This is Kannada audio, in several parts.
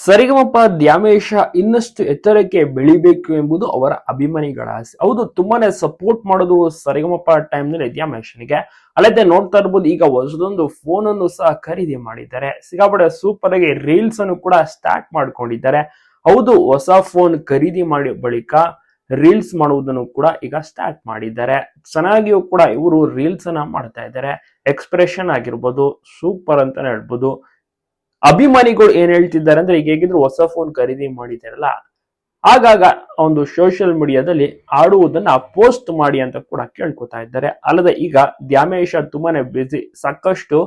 ಸರಿಗಮಪ ದ್ಯಾಮೇಶ ಇನ್ನಷ್ಟು ಎತ್ತರಕ್ಕೆ ಬೆಳಿಬೇಕು ಎಂಬುದು ಅವರ ಅಭಿಮಾನಿಗಳ ಆಸೆ. ಹೌದು, ತುಂಬಾನೇ ಸಪೋರ್ಟ್ ಮಾಡೋದು ಸರಿಗಮಪ ಟೈಮ್ ನಲ್ಲಿ ದ್ಯಾಮೇಶನಿಗೆ. ಅಲ್ಲದೆ ನೋಡ್ತಾ ಇರ್ಬೋದು, ಈಗ ಹೊಸದೊಂದು ಫೋನ್ ಅನ್ನು ಸಹ ಖರೀದಿ ಮಾಡಿದ್ದಾರೆ. ಸಿಕ್ಕಾಪಟ್ಟೆ ಸೂಪರ್ ಆಗಿ ರೀಲ್ಸ್ ಅನ್ನು ಕೂಡ ಸ್ಟಾರ್ಟ್ ಮಾಡ್ಕೊಂಡಿದ್ದಾರೆ. ಹೌದು, ಹೊಸ ಫೋನ್ ಖರೀದಿ ಮಾಡಿ ಬಳಿಕ ರೀಲ್ಸ್ ಮಾಡುವುದನ್ನು ಕೂಡ ಈಗ ಸ್ಟಾರ್ಟ್ ಮಾಡಿದ್ದಾರೆ. ಚೆನ್ನಾಗಿಯೂ ಕೂಡ ಇವರು ರೀಲ್ಸ್ ಅನ್ನ ಮಾಡ್ತಾ ಇದ್ದಾರೆ. ಎಕ್ಸ್ಪ್ರೆಷನ್ ಆಗಿರ್ಬೋದು ಸೂಪರ್ ಅಂತಾನೆ ಹೇಳ್ಬೋದು. ಅಭಿಮಾನಿಗಳು ಏನ್ ಹೇಳ್ತಿದ್ದಾರೆ ಅಂದ್ರೆ, ಈಗ ಹೇಗಿದ್ರು ಹೊಸ ಫೋನ್ ಖರೀದಿ ಮಾಡಿದಾರಲ್ಲ, ಆಗಾಗ ಒಂದು ಸೋಷಿಯಲ್ ಮೀಡಿಯಾದಲ್ಲಿ ಆಡುವುದನ್ನ ಪೋಸ್ಟ್ ಮಾಡಿ ಅಂತ ಕೂಡ ಕೇಳ್ಕೊತಾ ಇದ್ದಾರೆ. ಅಲ್ಲದೆ ಈಗ ದ್ಯಾಮೇಶ ತುಂಬಾನೇ ಬಿಸಿ, ಸಾಕಷ್ಟು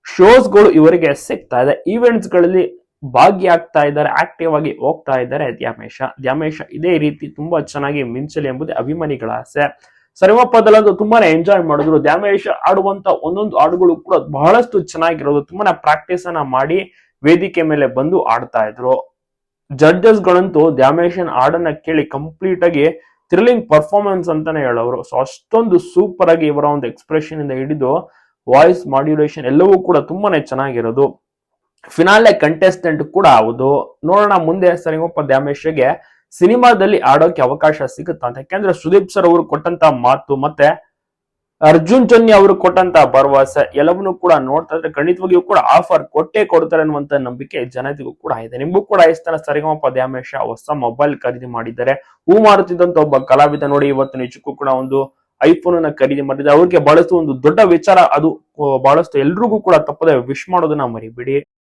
ಶೋಸ್ಗಳು ಇವರಿಗೆ ಸಿಗ್ತಾ ಇದೆ, ಈವೆಂಟ್ಸ್ ಗಳಲ್ಲಿ ಭಾಗಿಯಾಗ್ತಾ ಇದ್ದಾರೆ, ಆಕ್ಟಿವ್ ಆಗಿ ಹೋಗ್ತಾ ಇದ್ದಾರೆ ದ್ಯಾಮೇಶ ಇದೇ ರೀತಿ ತುಂಬಾ ಚೆನ್ನಾಗಿ ಮಿಂಚಲಿ ಎಂಬುದೇ ಅಭಿಮಾನಿಗಳ ಆಸೆ. ಸರಿಗಮಪದಲ್ಲಂತೂ ತುಂಬಾನೇ ಎಂಜಾಯ್ ಮಾಡಿದ್ರು. ದ್ಯಾಮೇಶ ಆಡುವಂತ ಒಂದೊಂದು ಹಾಡುಗಳು ಕೂಡ ಬಹಳಷ್ಟು ಚೆನ್ನಾಗಿರೋದು. ತುಂಬಾನೇ ಪ್ರಾಕ್ಟೀಸ್ ಅನ್ನ ಮಾಡಿ ವೇದಿಕೆ ಮೇಲೆ ಬಂದು ಆಡ್ತಾ ಇದ್ರು. ಜಡ್ಜಸ್ ಗಳಂತೂ ದ್ಯಾಮೇಶನ್ ಹಾಡನ್ನ ಕೇಳಿ ಕಂಪ್ಲೀಟ್ ಆಗಿ ಥ್ರಿಲ್ಲಿಂಗ್ ಪರ್ಫಾರ್ಮೆನ್ಸ್ ಅಂತಾನೆ ಹೇಳೋರು. ಸೊ ಅಷ್ಟೊಂದು ಸೂಪರ್ ಆಗಿ ಇವರ ಒಂದು ಎಕ್ಸ್ಪ್ರೆಷನ್ ಇಂದ ಹಿಡಿದು ವಾಯ್ಸ್ ಮಾಡ್ಯುಲೇಷನ್ ಎಲ್ಲವೂ ಕೂಡ ತುಂಬಾನೇ ಚೆನ್ನಾಗಿರೋದು. ಫಿನಾಲೆ ಕಂಟೆಸ್ಟೆಂಟ್ ಕೂಡ ಹೌದು. ನೋಡೋಣ ಮುಂದೆ ಸರಿಗಮಪ ದ್ಯಾಮೇಶ್ಗೆ ಸಿನಿಮಾದಲ್ಲಿ ಆಡೋಕೆ ಅವಕಾಶ ಸಿಗುತ್ತಾ ಅಂತ. ಯಾಕಂದ್ರೆ ಸುದೀಪ್ ಸರ್ ಅವರು ಕೊಟ್ಟಂತ ಮಾತು ಮತ್ತೆ ಅರ್ಜುನ್ ಜನ್ಯ ಅವರು ಕೊಟ್ಟಂತ ಭರವಸೆ ಎಲ್ಲವನ್ನೂ ಕೂಡ ನೋಡ್ತಾ ಇದ್ರೆ ಖಂಡಿತವಾಗಿಯೂ ಕೂಡ ಆಫರ್ ಕೊಟ್ಟೇ ಕೊಡ್ತಾರೆ ಅನ್ನುವಂತ ನಂಬಿಕೆ ಜನತೆಗೂ ಕೂಡ ಇದೆ. ನಿಮಗೂ ಕೂಡ ಇಷ್ಟನ ಸರಿಗಮಪ ದ್ಯಾಮೇಶ ಹೊಸ ಮೊಬೈಲ್ ಖರೀದಿ ಮಾಡಿದ್ದಾರೆ. ಹೂ ಮಾರುತ್ತಿದ್ದಂತ ಒಬ್ಬ ಕಲಾವಿದ ನೋಡಿ ಇವತ್ತು ನಿಜಕ್ಕೂ ಕೂಡ ಒಂದು ಐಫೋನ್ ಅನ್ನ ಖರೀದಿ ಮಾಡಿದ್ದಾರೆ. ಅವ್ರಿಗೆ ಬಹಳಷ್ಟು ಒಂದು ದೊಡ್ಡ ವಿಚಾರ ಅದು. ಬಹಳಷ್ಟು ಎಲ್ರಿಗೂ ಕೂಡ ತಪ್ಪದೆ ವಿಶ್ ಮಾಡೋದನ್ನ ಮರಿಬೇಡಿ.